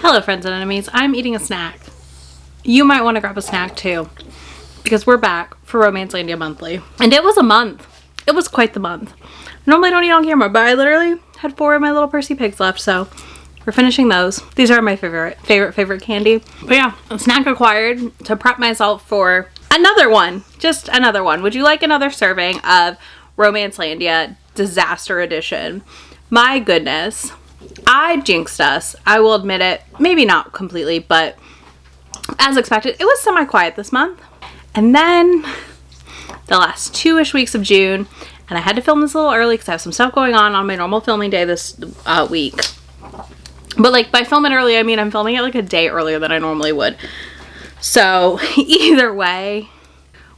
Hello friends and enemies, I'm eating a snack. You might want to grab a snack too, because we're back for Romancelandia Monthly. And it was a month. It was quite the month. Normally I don't eat on camera, but I literally had 4 of my little Percy pigs left, so we're finishing those. These are my favorite candy. But yeah, a snack acquired to prep myself for another one. Just another one. Would you like another serving of Romancelandia Disaster Edition? My goodness. I jinxed us. I will admit it. Maybe not completely, but as expected, it was semi-quiet this month. And then the last 2-ish weeks of June, and I had to film this a little early because I have some stuff going on my normal filming day this week. But like by filming early, I mean I'm filming it like a day earlier than I normally would. So either way,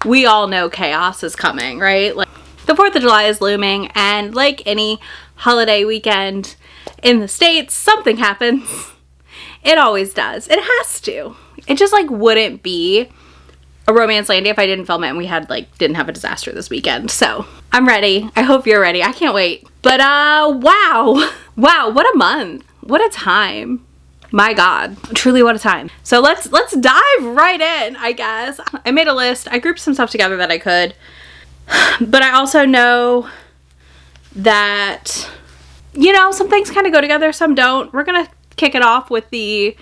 we all know chaos is coming, right? Like the 4th of July is looming, and like any holiday weekend in the States, something happens. It always does. It has to. It just like wouldn't be a Romancelandia if I didn't film it and we had didn't have a disaster this weekend. So I'm ready. I hope you're ready. I can't wait. But wow, what a month. What a time. My God, truly what a time. So let's dive right in, I guess. I made a list. I grouped some stuff together that I could, but I also know that, you know, some things kind of go together, some don't. We're gonna kick it off with the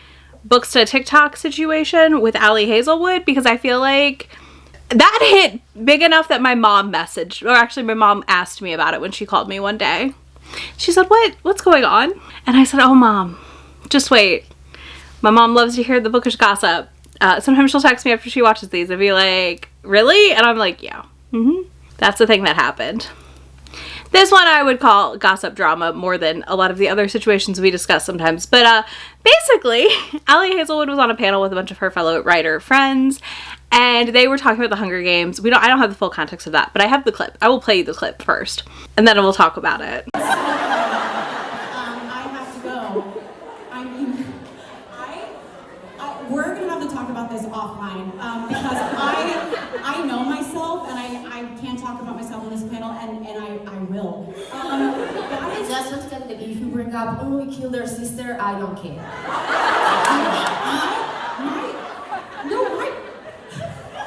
books to TikTok situation with Hazelwood, because I feel like that hit big enough that my mom messaged, or actually my mom asked me about it when she called me one day. She said, what's going on? And I said, oh mom, just wait. My mom loves to hear the bookish gossip. Sometimes she'll text me after she watches these and be like, really? And I'm like, yeah, that's the thing that happened. This one I would call gossip drama more than a lot of the other situations we discuss sometimes. But basically, Hazelwood was on a panel with a bunch of her fellow writer friends, and they were talking about the Hunger Games. I don't have the full context of that, but I have the clip. I will play you the clip first, and then we'll talk about it. I have to go. I mean, we're gonna have to talk about this offline, because I know myself, and I can't talk about myself on this panel, and I will. That is just want to tell you that if you bring up, oh, we killed their sister, I don't care.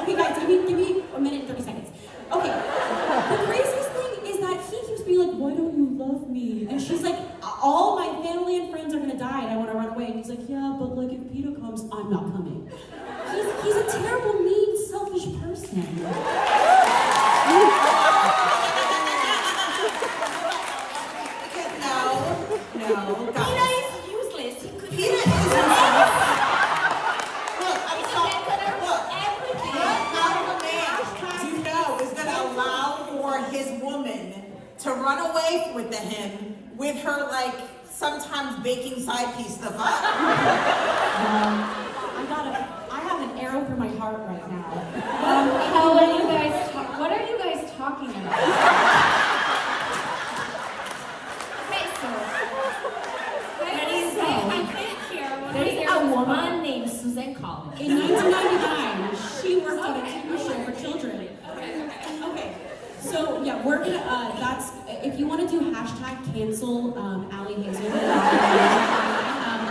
Okay guys, give me a minute and 30 seconds. Okay, the craziest thing is that he keeps being like, why don't you love me? And she's like, all my family and friends are gonna die and I wanna run away. And he's like, yeah, but like if PETA comes, I'm not coming. He's a terrible, mean, selfish person. No. PETA is useless. PETA is useless. Look, I'm sorry. Everything. Do you know is going to allow for his woman to run away with him with her sometimes baking side piece stuff up? I have an arrow through my heart right now. What are you guys talking about? There's a woman named Susan Collins. In 1999, she worked on a TV show for children. Okay. So yeah, we're gonna. If you want to do #cancel Hazelwood,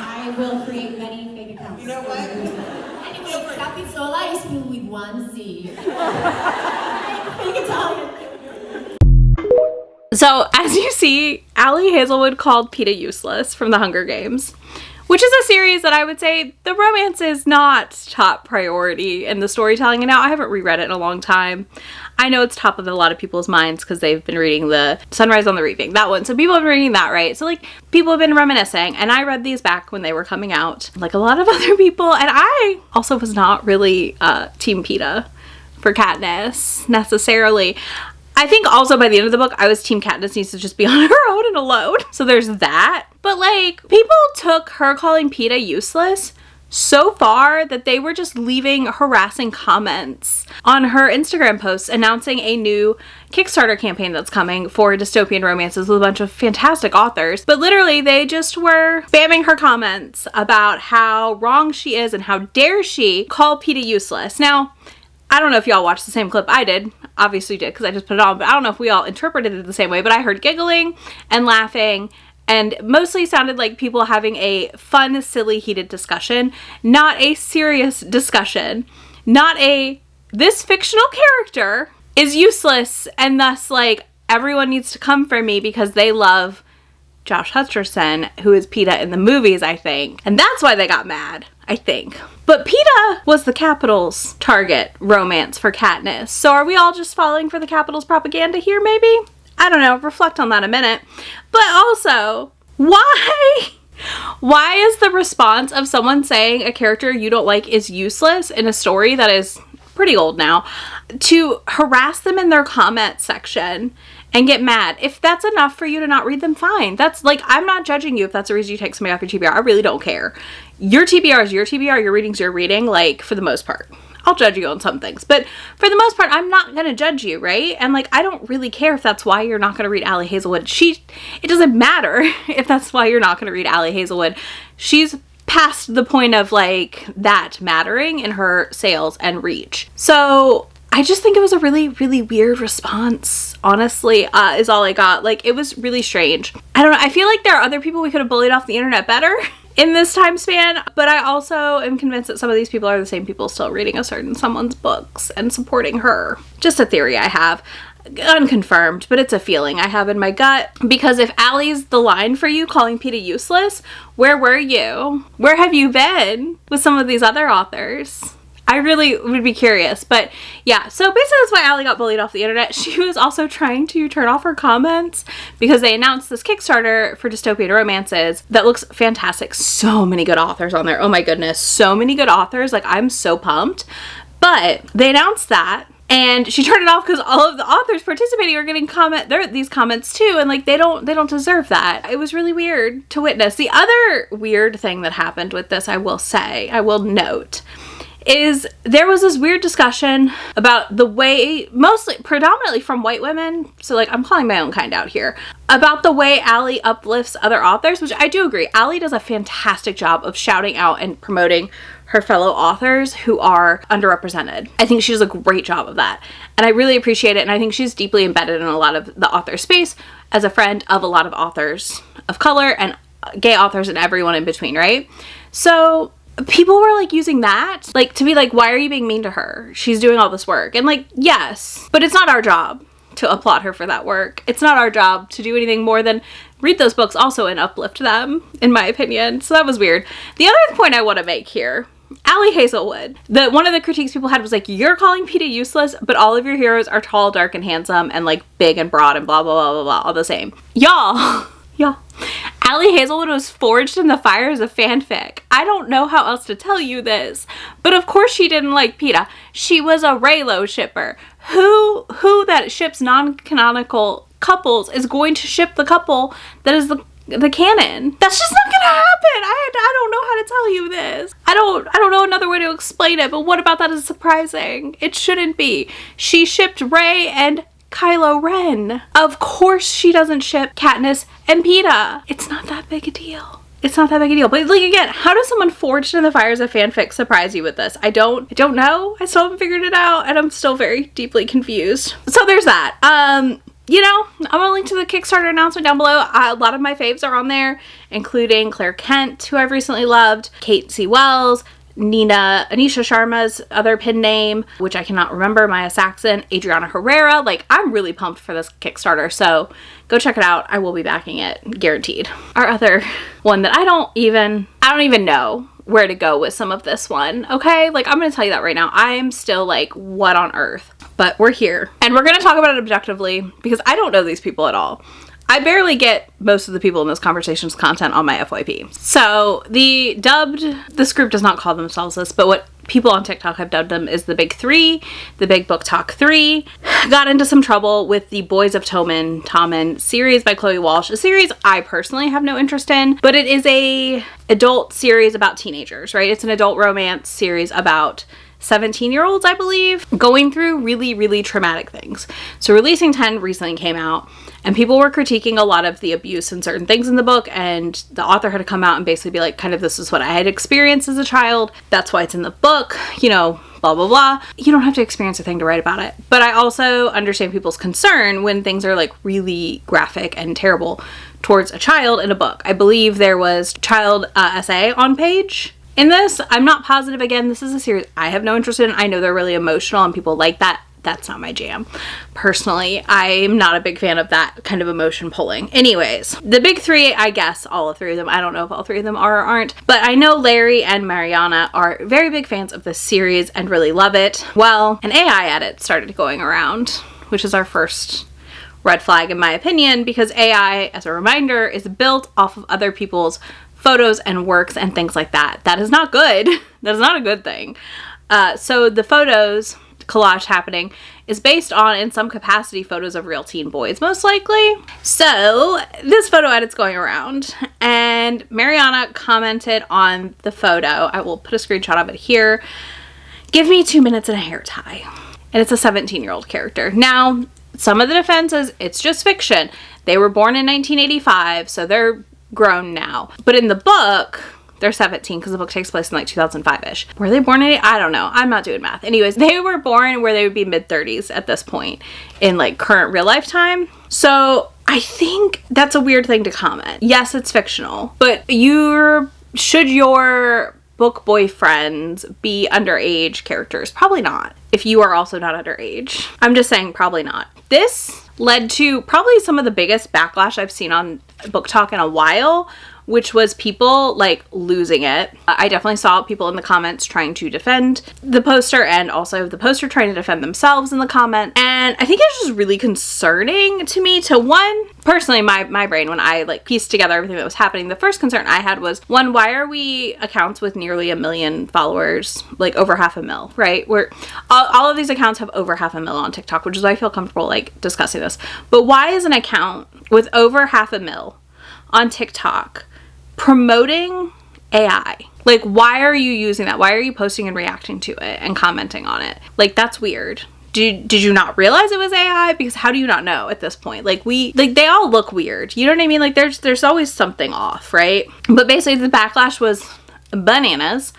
I will create many fake accounts. You know what? Anyway, Capitola is spelled with 1 Z. Fake Italian. So as you see, Hazelwood called PETA useless from the Hunger Games, which is a series that I would say the romance is not top priority in the storytelling. And now I haven't reread it in a long time. I know it's top of a lot of people's minds because they've been reading the Sunrise on the Reaping, that one. So people have been reading that, right? So people have been reminiscing, and I read these back when they were coming out, like a lot of other people. And I also was not really Team PETA for Katniss necessarily. I think also by the end of the book, I was Team Katniss needs to just be on her own and alone. So there's that. But people took her calling PETA useless so far that they were just leaving harassing comments on her Instagram posts announcing a new Kickstarter campaign that's coming for dystopian romances with a bunch of fantastic authors. But literally they just were spamming her comments about how wrong she is and how dare she call PETA useless. Now, I don't know if y'all watched the same clip I did. Obviously did, because I just put it on, but I don't know if we all interpreted it the same way, but I heard giggling and laughing and mostly sounded like people having a fun, silly, heated discussion, not a serious discussion, not a, this fictional character is useless and thus like everyone needs to come for me because they love Josh Hutcherson, who is PETA in the movies, I think. And that's why they got mad, I think. But PETA was the Capitol's target romance for Katniss. So are we all just falling for the Capitol's propaganda here, maybe? I don't know. Reflect on that a minute. But also, why is the response of someone saying a character you don't like is useless in a story that is pretty old now to harass them in their comment section and get mad? If that's enough for you to not read them, fine. That's like, I'm not judging you if that's the reason you take somebody off your TBR. I really don't care. Your TBR is your TBR, your reading's your reading, like, for the most part. I'll judge you on some things, but for the most part, I'm not gonna judge you, right? And like, I don't really care if that's why you're not gonna read Allie Hazelwood. It doesn't matter if that's why you're not gonna read Allie Hazelwood. She's past the point of like that mattering in her sales and reach. So I just think it was a really, really weird response, honestly, is all I got. Like, it was really strange. I don't know. I feel like there are other people we could have bullied off the internet better in this time span, but I also am convinced that some of these people are the same people still reading a certain someone's books and supporting her. Just a theory I have. Unconfirmed, but it's a feeling I have in my gut. Because if Allie's the line for you calling PETA useless, where were you? Where have you been with some of these other authors? I really would be curious. But yeah, so basically that's why Allie got bullied off the internet. She was also trying to turn off her comments because they announced this Kickstarter for dystopian romances that looks fantastic. So many good authors on there. Oh my goodness, so many good authors. Like, I'm so pumped. But they announced that, and she turned it off because all of the authors participating are getting these comments too, and like they don't deserve that. It was really weird to witness. The other weird thing that happened with this, I will note, is there was this weird discussion about the way, predominantly from white women, so like I'm calling my own kind out here, about the way Allie uplifts other authors, which I do agree. Allie does a fantastic job of shouting out and promoting her fellow authors who are underrepresented. I think she does a great job of that, and I really appreciate it, and I think she's deeply embedded in a lot of the author space as a friend of a lot of authors of color and gay authors and everyone in between, right? So people were like using that like to be like, why are you being mean to her? She's doing all this work. And like, yes, but it's not our job to applaud her for that work. It's not our job to do anything more than read those books also and uplift them, in my opinion. So that was weird. The other point I want to make here, Allie Hazelwood, one of the critiques people had was like, you're calling PETA useless, but all of your heroes are tall, dark, and handsome, and like big and broad and blah, blah, blah, blah, blah, all the same. Y'all, Allie Hazelwood was forged in the fires of fanfic. I don't know how else to tell you this, but of course she didn't like PETA. She was a Raylo shipper. Who that ships non-canonical couples is going to ship the couple that is the canon? That's just not gonna happen. I don't know how to tell you this. I don't know another way to explain it, but what about that is surprising? It shouldn't be. She shipped Rey and Kylo Ren. Of course she doesn't ship Katniss and PETA. It's not that big a deal. It's not that big a deal. But like, again, how does someone forged in the fires of fanfic surprise you with this? I don't know. I still haven't figured it out, and I'm still very deeply confused. So there's that. You know, I'm gonna link to the Kickstarter announcement down below. A lot of my faves are on there, including Claire Kent, who I've recently loved, Kate C. Wells, Anisha Sharma's other pen name, which I cannot remember, Maya Saxon, Adriana Herrera. Like, I'm really pumped for this Kickstarter, so go check it out. I will be backing it, guaranteed. Our other one that I don't even know where to go with some of this one, okay? Like, I'm gonna tell you that right now. I am still like, what on earth? But we're here, and we're gonna talk about it objectively because I don't know these people at all. I barely get most of the people in this conversation's content on my FYP. So this group does not call themselves this, but what people on TikTok have dubbed them is the Big Three, the Big Booktok 3, got into some trouble with the Boys of Tommen series by Chloe Walsh, a series I personally have no interest in, but it is a adult series about teenagers, right? It's an adult romance series about 17-year-olds, I believe, going through really, really traumatic things. So Releasing 10 recently came out, and people were critiquing a lot of the abuse and certain things in the book, and the author had to come out and basically be like, kind of, this is what I had experienced as a child. That's why it's in the book. You know, blah, blah, blah. You don't have to experience a thing to write about it. But I also understand people's concern when things are like really graphic and terrible towards a child in a book. I believe there was child essay on page in this. I'm not positive. Again, this is a series I have no interest in. I know they're really emotional and people like that. That's not my jam. Personally, I'm not a big fan of that kind of emotion pulling. Anyways, the big three, I guess all three of them, I don't know if all three of them are or aren't, but I know Larry and Mariana are very big fans of this series and really love it. Well, an AI edit started going around, which is our first red flag in my opinion, because AI, as a reminder, is built off of other people's photos and works and things like that. That is not good. That is not a good thing. So the photos collage happening is based on, in some capacity, photos of real teen boys, most likely. So this photo edit's going around and Mariana commented on the photo. I will put a screenshot of it here. Give me 2 minutes and a hair tie. And it's a 17-year-old character. Now, some of the defense is it's just fiction. They were born in 1985, so they're grown now. But in the book, they're 17 because the book takes place in like 2005-ish. Were they born in, I don't know. I'm not doing math. Anyways, they were born where they would be mid-30s at this point in like current real life time. So I think that's a weird thing to comment. Yes, it's fictional, but should your book boyfriends be underage characters? Probably not. If you are also not underage. I'm just saying probably not. This led to probably some of the biggest backlash I've seen on Booktok in a while, which was people like losing it. I definitely saw people in the comments trying to defend the poster and also the poster trying to defend themselves in the comment. And I think it's just really concerning to me to one, personally, my brain, when I like pieced together everything that was happening, the first concern I had was, one, why are we accounts with nearly 1 million followers, like over 500,000, right? Where all of these accounts have over 500,000 on TikTok, which is why I feel comfortable like discussing this. But why is an account with over 500,000 on TikTok promoting AI? Like, why are you using that? Why are you posting and reacting to it and commenting on it? Like, that's weird. Did you not realize it was AI? Because how do you not know at this point? Like, they all look weird. You know what I mean? Like, there's always something off, right? But basically the backlash was bananas.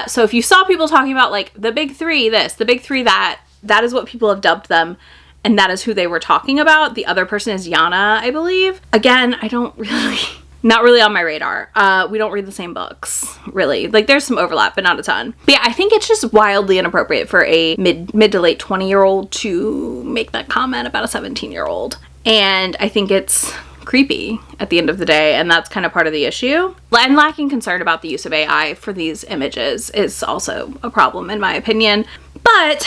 So if you saw people talking about like the big three this, the big three that is what people have dubbed them. And that is who they were talking about. The other person is Yana, I believe. Again, I don't really, not really on my radar. We don't read the same books, really. Like, there's some overlap, but not a ton. But yeah, I think it's just wildly inappropriate for a mid to late 20-year-old to make that comment about a 17-year-old. And I think it's creepy at the end of the day, and that's kind of part of the issue. And lacking concern about the use of AI for these images is also a problem, in my opinion. But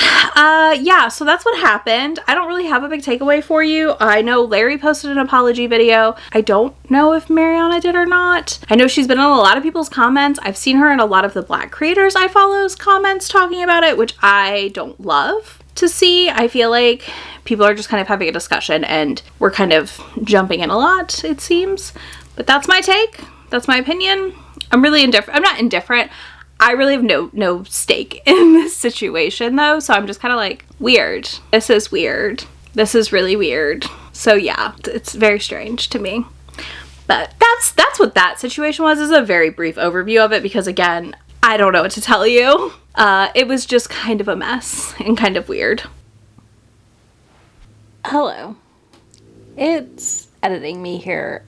yeah, so that's what happened. I don't really have a big takeaway for you. I know Larry posted an apology video. I don't know if Mariana did or not. I know she's been in a lot of people's comments. I've seen her in a lot of the Black creators I follow's comments talking about it, which I don't love to see. I feel like people are just kind of having a discussion and we're kind of jumping in a lot, it seems. But that's my take. That's my opinion. I'm really indifferent. I'm not indifferent. I really have no stake in this situation though, so I'm just kind of like, weird. This is weird. This is really weird. So yeah, it's very strange to me. But that's what that situation was. This is a very brief overview of it because, again, I don't know what to tell you. It was just kind of a mess and kind of weird. Hello. It's editing me here.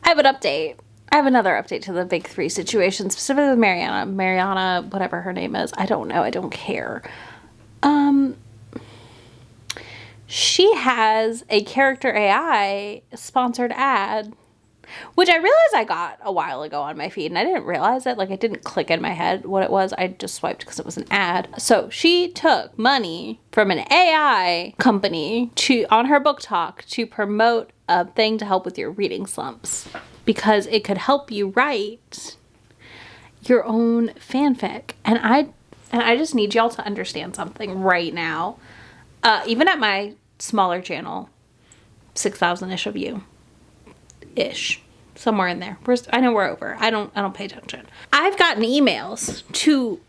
I have an update. I have another update to the big three situation, specifically with Mariana, whatever her name is. I don't know. I don't care. She has a character AI sponsored ad, which I realized I got a while ago on my feed, and I didn't realize it. Like, it didn't click in my head what it was. I just swiped because it was an ad. So she took money from an AI company on her Booktok to promote a thing to help with your reading slumps, because it could help you write your own fanfic. And I just need y'all to understand something right now. Even at my smaller channel, 6,000-ish of you, ish, somewhere in there. I know we're over. I don't pay attention. I've gotten emails to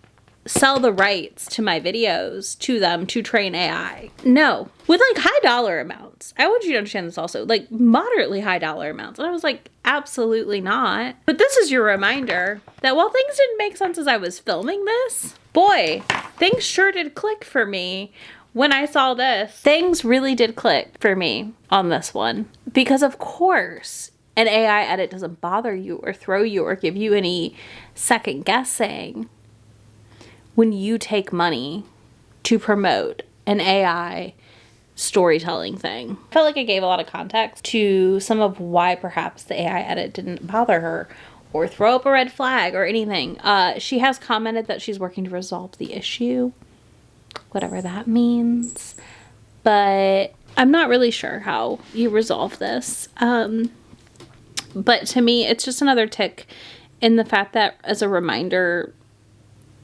sell the rights to my videos to them to train AI. No. With like high dollar amounts. I want you to understand this also. Like moderately high dollar amounts. And I was like, absolutely not. But this is your reminder that while things didn't make sense as I was filming this, boy, things sure did click for me when I saw this. Things really did click for me on this one. Because of course, an AI edit doesn't bother you or throw you or give you any second guessing when you take money to promote an AI storytelling thing. I felt like I gave a lot of context to some of why perhaps the AI edit didn't bother her or throw up a red flag or anything. She has commented that she's working to resolve the issue, whatever that means, but I'm not really sure how you resolve this. But to me, it's just another tick in the fact that, as a reminder,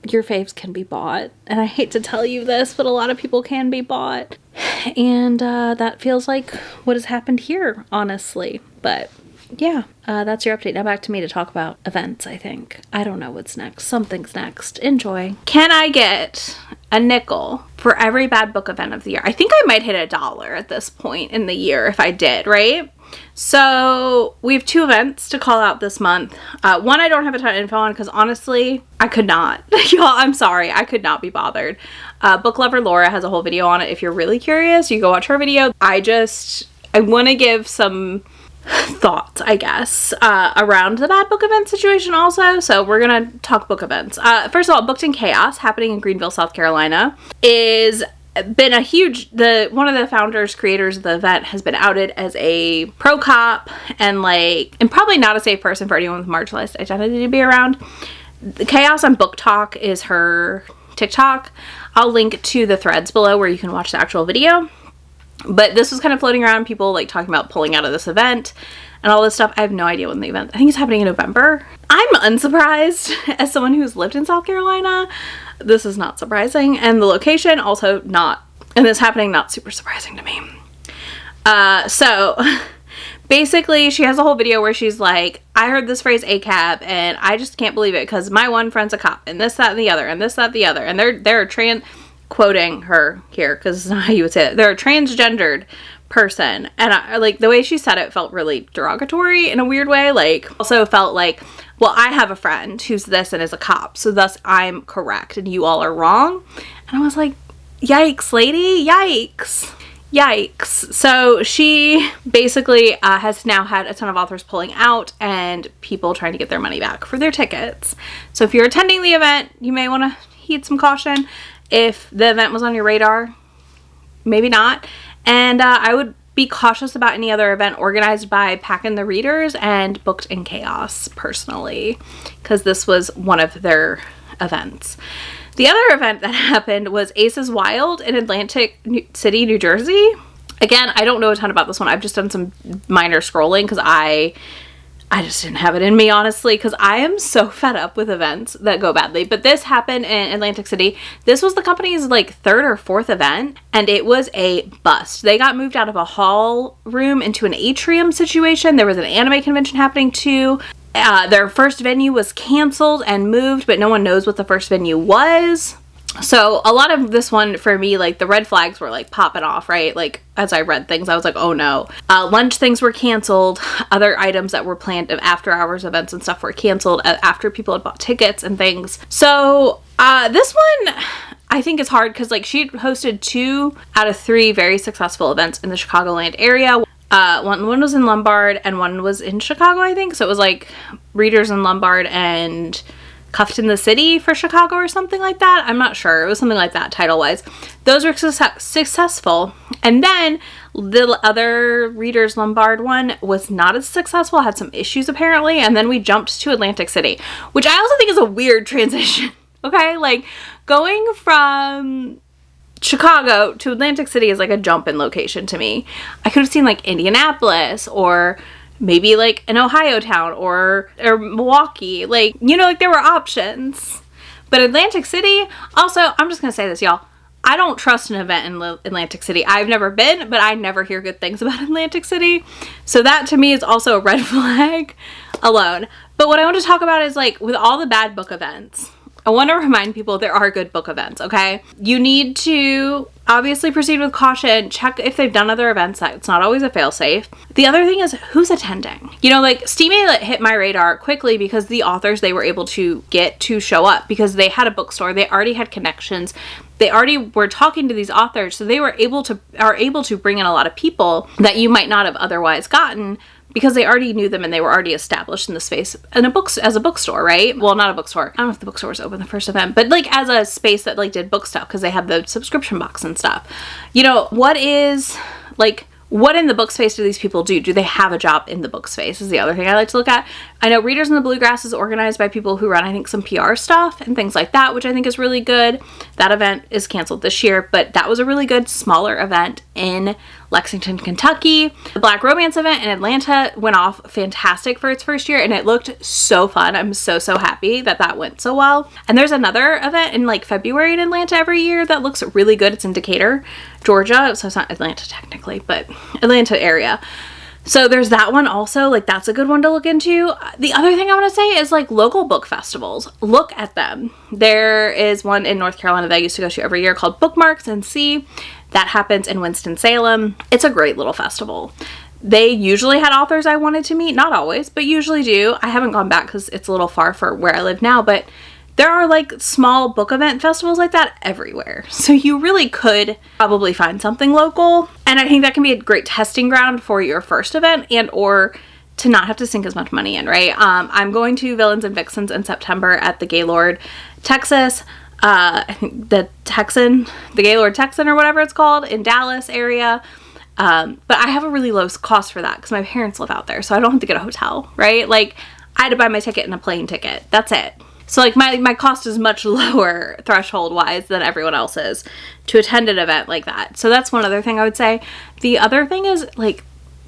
your faves can be bought. And I hate to tell you this, but a lot of people can be bought. And that feels like what has happened here, honestly. But yeah, that's your update. Now back to me to talk about events, I think. I don't know what's next. Something's next. Enjoy. Can I get a nickel for every bad book event of the year? I think I might hit $1 at this point in the year if I did, right? So we have 2 events to call out this month. One I don't have a ton of info on because honestly, I could not. Y'all, I'm sorry. I could not be bothered. Book lover Laura has a whole video on it. If you're really curious, you go watch her video. I want to give some thoughts, I guess, around the bad book event situation also. So we're going to talk book events. First of all, Booked in Chaos, happening in Greenville, South Carolina, is been a huge, one of the founders, creators of the event has been outed as a pro cop and probably not a safe person for anyone with marginalized identity to be around. The Chaos on Booktok is her TikTok. I'll link to the threads below where you can watch the actual video. But this was kind of floating around, people like talking about pulling out of this event and all this stuff. I have no idea when the event, I think it's happening in November. I'm unsurprised as someone who's lived in South Carolina. This is not surprising. And the location also not, and this happening, not super surprising to me. So basically she has a whole video where she's like, I heard this phrase ACAB and I just can't believe it because my one friend's a cop and this, that, and the other, and this, that, the other. And they're quoting her here because it's not how you would say it. They're a transgendered person. And I, like the way she said it felt really derogatory in a weird way. Like also felt like, well, I have a friend who's this and is a cop, so thus I'm correct and you all are wrong. And I was like, yikes, lady, yikes. Yikes. So she basically has now had a ton of authors pulling out and people trying to get their money back for their tickets. So if you're attending the event, you may want to heed some caution. If the event was on your radar, maybe not. And I would be cautious about any other event organized by Packin' the Readers and Booked in Chaos personally, because this was one of their events. The other event that happened was Aces Wild in Atlantic City, New Jersey. Again, I don't know a ton about this one. I've just done some minor scrolling because I just didn't have it in me, honestly, because I am so fed up with events that go badly. But this happened in Atlantic City. This was the company's like 3rd or 4th event, and it was a bust. They got moved out of a hall room into an atrium situation. There was an anime convention happening too. Their first venue was canceled and moved, but no one knows what the first venue was. So a lot of this one for me, like the red flags were like popping off, right? Like as I read things, I was like, oh no. Lunch things were canceled. Other items that were planned of after hours events and stuff were canceled after people had bought tickets and things. So this one I think is hard because like she hosted 2 out of 3 very successful events in the Chicagoland area. One was in Lombard and one was in Chicago, I think. So it was like Readers in Lombard and Cuffed in the City for Chicago or something like that. I'm not sure. It was something like that title-wise. Those were successful. And then the other Readers Lombard one was not as successful, had some issues apparently. And then we jumped to Atlantic City, which I also think is a weird transition. Okay? Like going from Chicago to Atlantic City is like a jump in location to me. I could have seen like Indianapolis or maybe like an Ohio town or Milwaukee, like, you know, like there were options. But Atlantic City, also, I'm just gonna say this, y'all, I don't trust an event in Atlantic City. I've never been, but I never hear good things about Atlantic City. So that to me is also a red flag alone. But what I want to talk about is like with all the bad book events I want to remind people there are good book events, okay? You need to obviously proceed with caution. Check if they've done other events. That's not always a fail-safe. The other thing is who's attending. You know, like Steam A hit my radar quickly because the authors they were able to get to show up because they had a bookstore. They already had connections. They already were talking to these authors, so they are able to bring in a lot of people that you might not have otherwise gotten because they already knew them and they were already established in the space in as a bookstore, right? Well, not a bookstore. I don't know if the bookstore was open the first event, but like as a space that like did book stuff because they had the subscription box and stuff. You know, what in the book space do these people do? Do they have a job in the book space is the other thing I like to look at. I know Readers in the Bluegrass is organized by people who run, I think, some PR stuff and things like that, which I think is really good. That event is canceled this year, but that was a really good smaller event in Lexington, Kentucky. The Black Romance event in Atlanta went off fantastic for its first year and it looked so fun. I'm so happy that that went so well. And there's another event in like February in Atlanta every year that looks really good. It's in Decatur, Georgia. So it's not Atlanta technically, but Atlanta area. So there's that one also, like that's a good one to look into. The other thing I want to say is like local book festivals. Look at them. There is one in North Carolina that I used to go to every year called Bookmarks and See. That happens in Winston-Salem. It's a great little festival. They usually had authors I wanted to meet. Not always, but usually do. I haven't gone back because it's a little far for where I live now, but there are like small book event festivals like that everywhere. So you really could probably find something local. And I think that can be a great testing ground for your first event and or to not have to sink as much money in, right? I'm going to Villains and Vixens in September at the Gaylord, Texas. I think the Gaylord Texan or whatever it's called in Dallas area. But I have a really low cost for that because my parents live out there. So I don't have to get a hotel, right? Like I had to buy my ticket and a plane ticket. That's it. So like my cost is much lower threshold wise than everyone else's to attend an event like that. So that's one other thing I would say. The other thing is like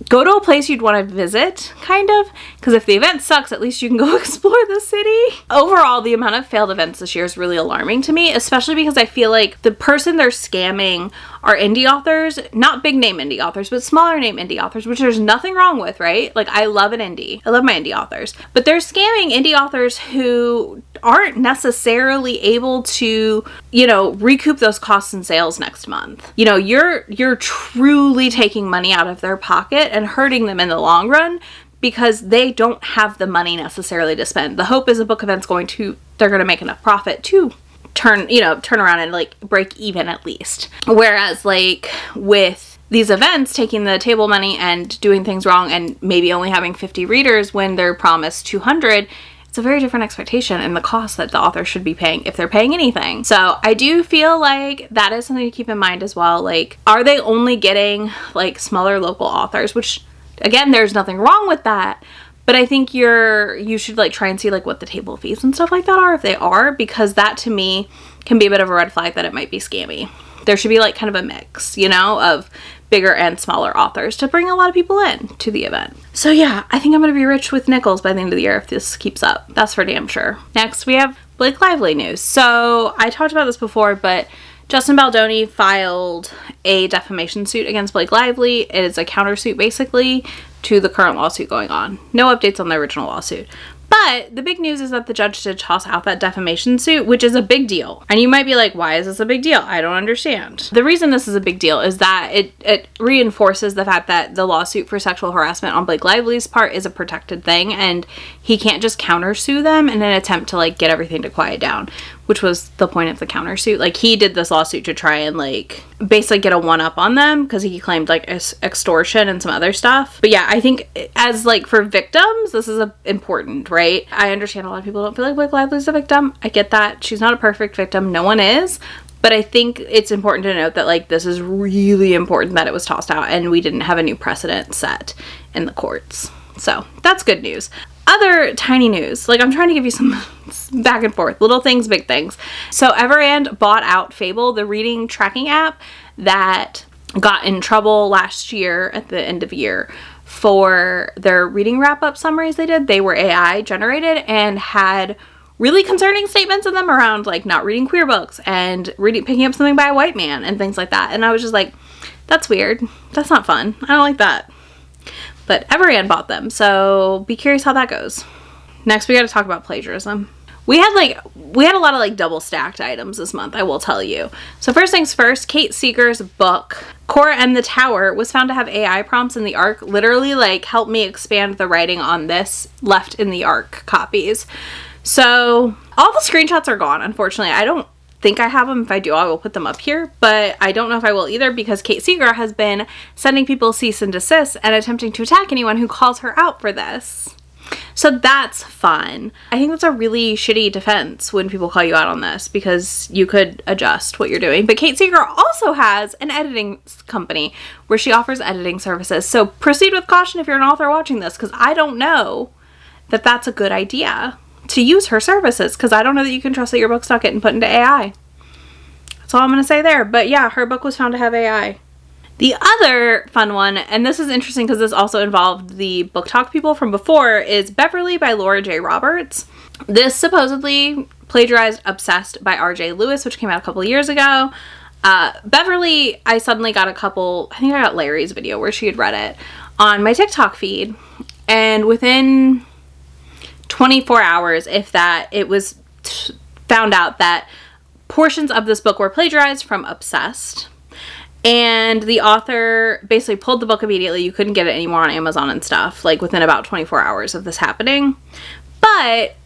go to a place you'd want to visit, kind of, because if the event sucks, at least you can go explore the city. Overall, the amount of failed events this year is really alarming to me, especially because I feel like the person they're scamming are indie authors, not big name indie authors, but smaller name indie authors, which there's nothing wrong with, right? Like I love an indie. I love my indie authors, but they're scamming indie authors who aren't necessarily able to, you know, recoup those costs and sales next month. You know, you're truly taking money out of their pocket and hurting them in the long run because they don't have the money necessarily to spend. The hope is a book event's they're going to make enough profit to turn around and like break even at least. Whereas like with these events taking the table money and doing things wrong and maybe only having 50 readers when they're promised 200, it's a very different expectation and the cost that the author should be paying if they're paying anything. So I do feel like that is something to keep in mind as well. Like, are they only getting like smaller local authors, which again, there's nothing wrong with that. But I think you should like try and see like what the table fees and stuff like that are if they are, because that to me can be a bit of a red flag that it might be scammy. There should be like kind of a mix, you know, of bigger and smaller authors to bring a lot of people in to the event. So yeah, I think I'm going to be rich with nickels by the end of the year if this keeps up. That's for damn sure. Next, we have Blake Lively news. So I talked about this before, but Justin Baldoni filed a defamation suit against Blake Lively. It is a countersuit basically to the current lawsuit going on. No updates on the original lawsuit. But the big news is that the judge did toss out that defamation suit, which is a big deal. And you might be like, why is this a big deal? I don't understand. The reason this is a big deal is that it reinforces the fact that the lawsuit for sexual harassment on Blake Lively's part is a protected thing, and he can't just countersue them in an attempt to like get everything to quiet down, which was the point of the countersuit. Like he did this lawsuit to try and like basically get a one-up on them because he claimed like extortion and some other stuff. But yeah, I think as like for victims, this is important, right? I understand a lot of people don't feel like Blake Lively's a victim. I get that. She's not a perfect victim. No one is. But I think it's important to note that like this is really important that it was tossed out and we didn't have a new precedent set in the courts. So that's good news. Other tiny news, like I'm trying to give you some back and forth, little things, big things. So Everand bought out Fable, the reading tracking app that got in trouble last year at the end of year for their reading wrap-up summaries they did. They were AI generated and had really concerning statements in them around like not reading queer books and picking up something by a white man and things like that. And I was just like, that's weird. That's not fun. I don't like that. But Everand bought them, so be curious how that goes. Next, we got to talk about plagiarism. We had a lot of like double stacked items this month, I will tell you. So first things first, Kate Seeger's book, Cora and the Tower, was found to have AI prompts in the ARC. Literally like helped me expand the writing on this left in the ARC copies. So all the screenshots are gone, unfortunately. I don't think I have them. If I do, I will put them up here, but I don't know if I will either because Kate Seeger has been sending people cease and desist and attempting to attack anyone who calls her out for this. So that's fun. I think that's a really shitty defense when people call you out on this because you could adjust what you're doing. But Kate Seeger also has an editing company where she offers editing services. So proceed with caution if you're an author watching this, because I don't know that that's a good idea to use her services, because I don't know that you can trust that your book's not getting put into AI. That's all I'm going to say there. But yeah, her book was found to have AI. The other fun one, and this is interesting because this also involved the Booktok people from before, is Beverly by Laura J. Roberts. This supposedly plagiarized Obsessed by R.J. Lewis, which came out a couple years ago. Beverly, I suddenly got I think I got Larry's video where she had read it on my TikTok feed. And within 24 hours, if that, it was found out that portions of this book were plagiarized from Obsessed. And the author basically pulled the book immediately. You couldn't get it anymore on Amazon and stuff, like within about 24 hours of this happening. But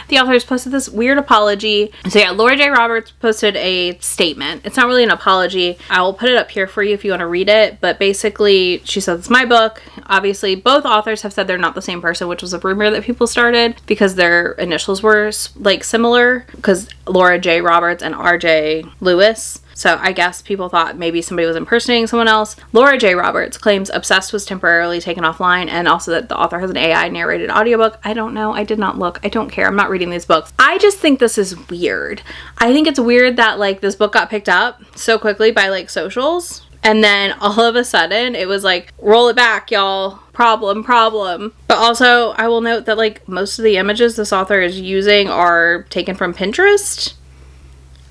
the authors posted this weird apology. So yeah, Laura J. Roberts posted a statement. It's not really an apology. I will put it up here for you if you want to read it. But basically, she says, it's my book. Obviously, both authors have said they're not the same person, which was a rumor that people started because their initials were like similar, because Laura J. Roberts and R.J. Lewis. So I guess people thought maybe somebody was impersonating someone else. Laura J. Roberts claims Obsessed was temporarily taken offline, and also that the author has an AI narrated audiobook. I don't know. I did not look. I don't care. I'm not reading these books. I just think this is weird. I think it's weird that like this book got picked up so quickly by like socials, and then all of a sudden it was like, roll it back, y'all. Problem. But also I will note that like most of the images this author is using are taken from Pinterest.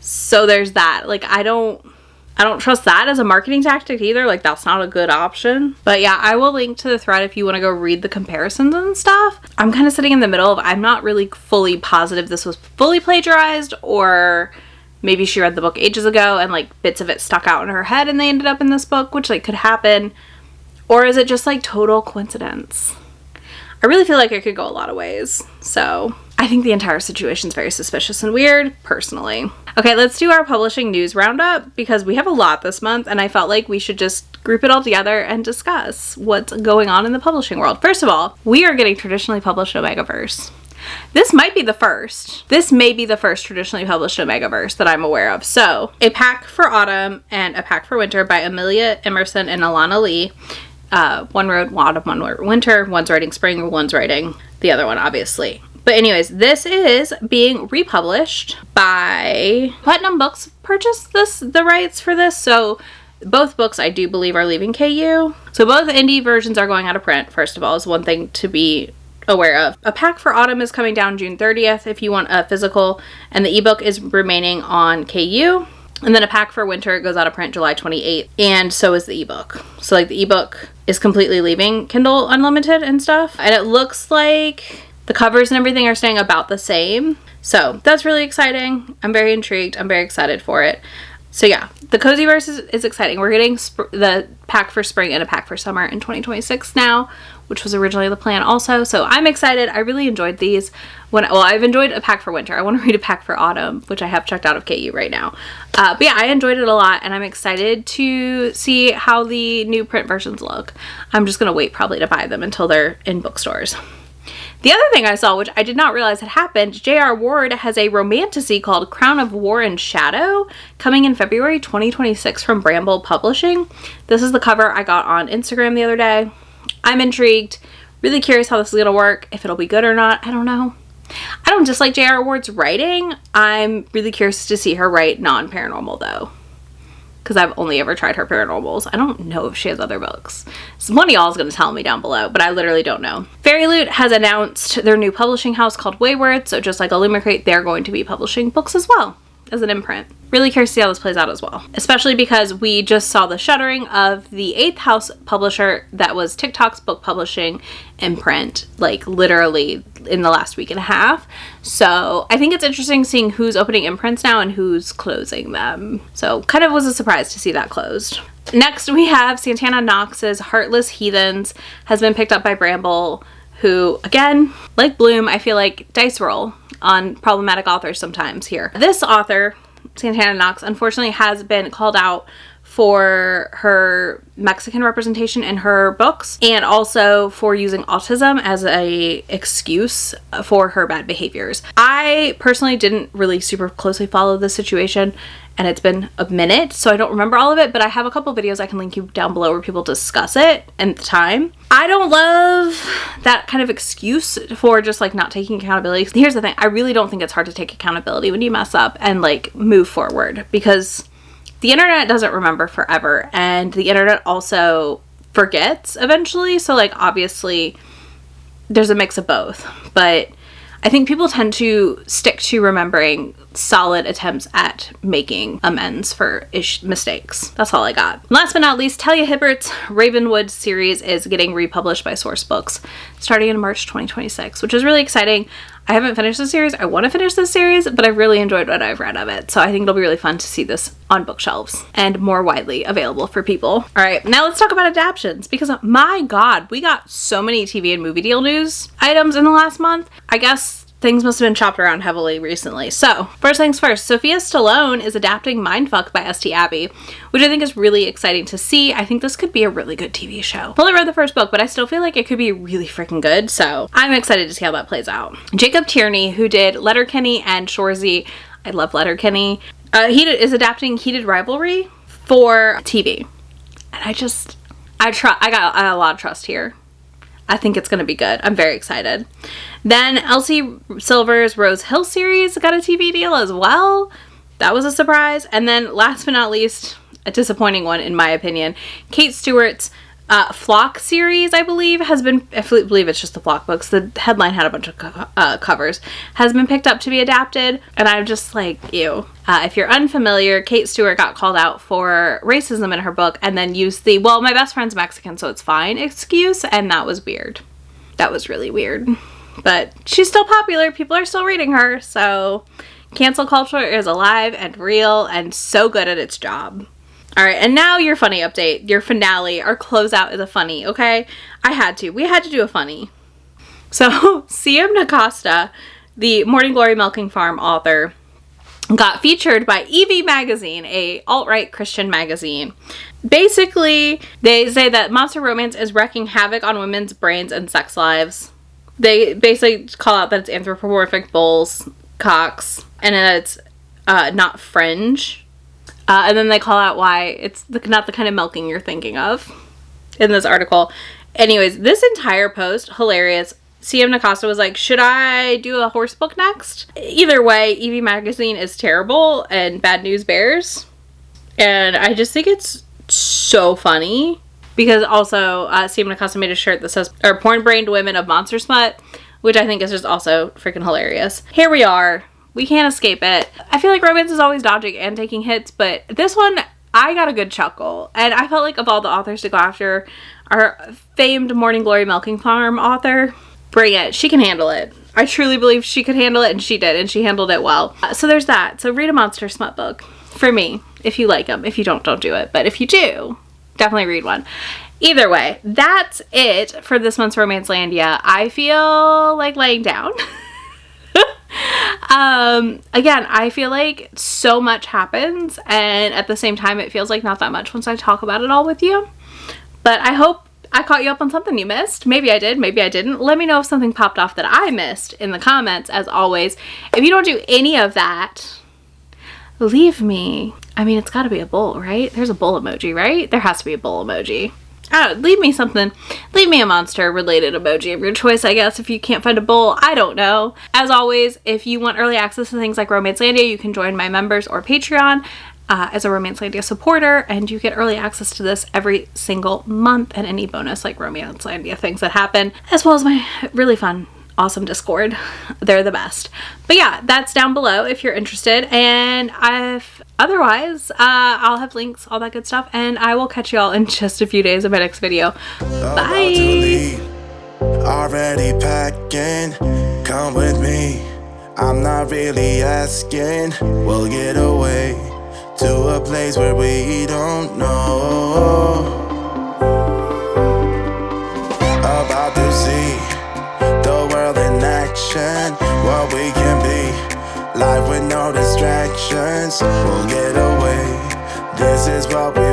So there's that. Like, I don't trust that as a marketing tactic either. Like, that's not a good option. But yeah, I will link to the thread if you want to go read the comparisons and stuff. I'm kind of sitting in the middle of, I'm not really fully positive this was fully plagiarized, or maybe she read the book ages ago and like bits of it stuck out in her head and they ended up in this book, which like could happen. Or is it just like total coincidence? I really feel like it could go a lot of ways. So I think the entire situation is very suspicious and weird, personally. Okay, let's do our publishing news roundup because we have a lot this month and I felt like we should just group it all together and discuss what's going on in the publishing world. First of all, we are getting traditionally published Omegaverse. This might be the first. This may be the first traditionally published Omegaverse that I'm aware of. So, A Pack for Autumn and A Pack for Winter by Amelia Emerson and Alana Lee. One wrote autumn, one wrote winter, one's writing spring, one's writing the other one, obviously. But anyways, this is being republished by Platinum Books. Purchased the rights for this, so both books I do believe are leaving KU. So both indie versions are going out of print, first of all, is one thing to be aware of. A Pack for Autumn is coming down June 30th if you want a physical, and the ebook is remaining on KU. And then A Pack for Winter goes out of print July 28th, and so is the ebook. So like the ebook is completely leaving Kindle Unlimited and stuff, and it looks like the covers and everything are staying about the same. So that's really exciting. I'm very intrigued. I'm very excited for it. So yeah, the Cozyverse is exciting. We're getting the pack for spring and a pack for summer in 2026 now, which was originally the plan also. So I'm excited. I really enjoyed these. I've enjoyed A Pack for Winter. I want to read A Pack for Autumn, which I have checked out of KU right now. But yeah, I enjoyed it a lot, and I'm excited to see how the new print versions look. I'm just going to wait probably to buy them until they're in bookstores. The other thing I saw, which I did not realize had happened, J.R. Ward has a romantasy called Crown of War and Shadow coming in February 2026 from Bramble Publishing. This is the cover I got on Instagram the other day. I'm intrigued. Really curious how this is going to work. If it'll be good or not, I don't know. I don't dislike J.R. Ward's writing. I'm really curious to see her write non-paranormal though, because I've only ever tried her paranormals. I don't know if she has other books. So one of y'all is going to tell me down below, but I literally don't know. Fairy Loot has announced their new publishing house called Wayward, so just like Illumicrate, they're going to be publishing books as well. as an imprint. Really curious to see how this plays out as well. Especially because we just saw the shuttering of the 8th House publisher that was TikTok's book publishing imprint, like literally in the last week and a half. So I think it's interesting seeing who's opening imprints now and who's closing them. So kind of was a surprise to see that closed. Next we have Santana Knox's Heartless Heathens has been picked up by Bramble, who, again, like Bloom, I feel like dice roll on problematic authors sometimes here. This author, Santana Knox, unfortunately has been called out for her Mexican representation in her books and also for using autism as a excuse for her bad behaviors. I personally didn't really super closely follow this situation, and it's been a minute, so I don't remember all of it, but I have a couple videos I can link you down below where people discuss it at the time. I don't love that kind of excuse for just like not taking accountability. Here's the thing, I really don't think it's hard to take accountability when you mess up and like move forward, because the internet doesn't remember forever, and the internet also forgets eventually. So like obviously there's a mix of both, but I think people tend to stick to remembering solid attempts at making amends for mistakes. That's all I got. Last but not least, Talia Hibbert's Ravenwood series is getting republished by Source Books starting in March 2026, which is really exciting. I haven't finished the series. I want to finish this series, but I've really enjoyed what I've read of it. So I think it'll be really fun to see this on bookshelves and more widely available for people. All right, now let's talk about adaptions, because my God, we got so many TV and movie deal news items in the last month. I guess things must have been chopped around heavily recently. So first things first, Sophia Stallone is adapting Mindfuck by St. Abbey, which I think is really exciting to see. I think this could be a really good TV show. I've only read the first book, but I still feel like it could be really freaking good. So I'm excited to see how that plays out. Jacob Tierney, who did Letterkenny and Shoresy, I love Letterkenny, is adapting Heated Rivalry for TV. And I got a lot of trust here. I think it's going to be good. I'm very excited. Then Elsie Silver's Rose Hill series got a TV deal as well. That was a surprise. And then last but not least, a disappointing one in my opinion, Kate Stewart's Flock series, I believe it's just the Flock books. The headline had a bunch of covers. Has been picked up to be adapted. And I'm just like, ew. If you're unfamiliar, Kate Stewart got called out for racism in her book and then used the, well, my best friend's Mexican, so it's fine excuse. And that was weird. That was really weird. But she's still popular. People are still reading her. So cancel culture is alive and real and so good at its job. All right, and now your funny update, your finale, our closeout is a funny, okay? We had to do a funny. So, CM Nacosta, the Morning Glory Milking Farm author, got featured by EV Magazine, a alt-right Christian magazine. Basically, they say that monster romance is wreaking havoc on women's brains and sex lives. They basically call out that it's anthropomorphic bulls, cocks, and that it's not fringe. And then they call out why it's not the kind of milking you're thinking of in this article. Anyways, this entire post, hilarious. CM Nacosta was like, should I do a horse book next? Either way, EV Magazine is terrible and bad news bears. And I just think it's so funny. Because also, CM Nacosta made a shirt that says, porn-brained women of monster smut, which I think is just also freaking hilarious. Here we are. We can't escape it. I feel like romance is always dodging and taking hits, but this one, I got a good chuckle. And I felt like of all the authors to go after, our famed Morning Glory Milking Farm author, bring it. She can handle it. I truly believe she could handle it, and she did, and she handled it well. So there's that. So read a monster smut book. For me, if you like them. If you don't do it. But if you do, definitely read one. Either way, that's it for this month's Romancelandia. I feel like laying down. Again, I feel like so much happens, and at the same time it feels like not that much once I talk about it all with you. But I hope I caught you up on something you missed. Maybe I did, maybe I didn't. Let me know if something popped off that I missed in the comments, as always. If you don't do any of that, leave me. I mean, it's gotta be a bowl, right? There's a bowl emoji, right? There has to be a bowl emoji. Leave me something. Leave me a monster related emoji of your choice, I guess, if you can't find a bowl. I don't know. As always, if you want early access to things like Romancelandia, you can join my members or Patreon as a Romancelandia supporter, and you get early access to this every single month and any bonus like Romancelandia things that happen, as well as my really fun awesome Discord. They're the best. But yeah, that's down below if you're interested. And otherwise, I'll have links, all that good stuff. And I will catch you all in just a few days in my next video. Bye. Already packing, come with me. I'm not really asking. We'll get away to a place where we don't know. About to see the world in action, what we can be. Life with no distractions, we'll get away. This is what we